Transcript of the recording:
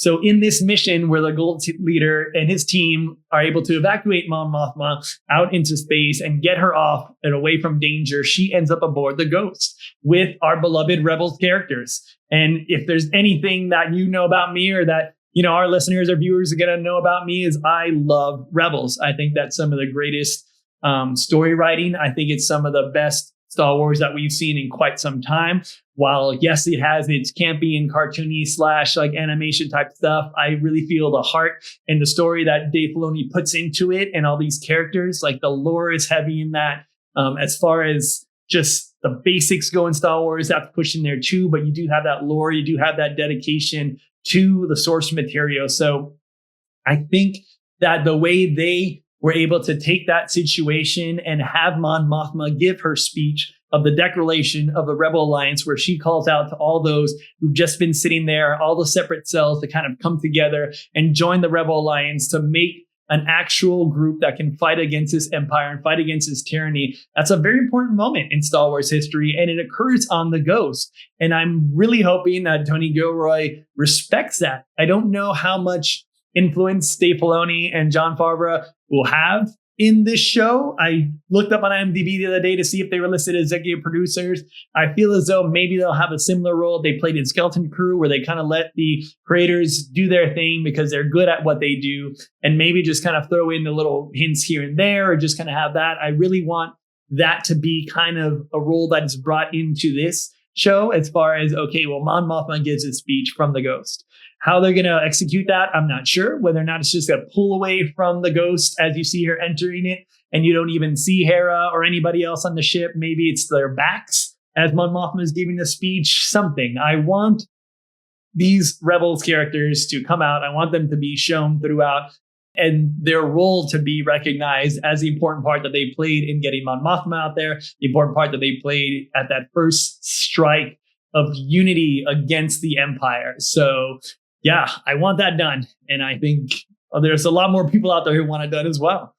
So in this mission where the Gold Leader and his team are able to evacuate Mon Mothma out into space and get her off and away from danger, she ends up aboard the Ghost with our beloved Rebels characters. And if there's anything that you know about me or that, you know, our listeners or viewers are going to know about me, is I love Rebels. I think that's some of the greatest story writing. I think it's some of the best Star Wars that we've seen in quite some time. While yes, it has its campy and cartoony / like animation type stuff, I really feel the heart and the story that Dave Filoni puts into it, and all these characters, like the lore is heavy in that. As far as just the basics go in Star Wars, that's pushed in there too. But you do have that lore, you do have that dedication to the source material. So I think that the way they were able to take that situation and have Mon Mothma give her speech of the declaration of the Rebel Alliance, where she calls out to all those who've just been sitting there, all the separate cells, to kind of come together and join the Rebel Alliance to make an actual group that can fight against this empire and fight against this tyranny. That's a very important moment in Star Wars history, and it occurs on the Ghost. And I'm really hoping that Tonygilroy respects that. I don't know how much influence Dave Filoni and jonfavreau will have in this show. I looked up on IMDb the other day to see if they were listed as executive producers. I feel as though maybe they'll have a similar role they played in Skeleton Crew, where they kind of let the creators do their thing because they're good at what they do, and maybe just kind of throw in the little hints here and there, or just kind of have that. I really want that to be kind of a role that is brought into this show, as far as, okay, well, Mon Mothma gives a speech from the Ghost. How they're going to execute that, I'm not sure. Whether or not it's just going to pull away from the Ghost as you see her entering it, and you don't even see Hera or anybody else on the ship. Maybe it's their backs as Mon Mothma is giving the speech. Something. I want these Rebels characters to come out. I want them to be shown throughout, and their role to be recognized as the important part that they played in getting Mon Mothma out there, the important part that they played at that first strike of unity against the Empire. So yeah, I want that done. And I think there's a lot more people out there who want it done as well.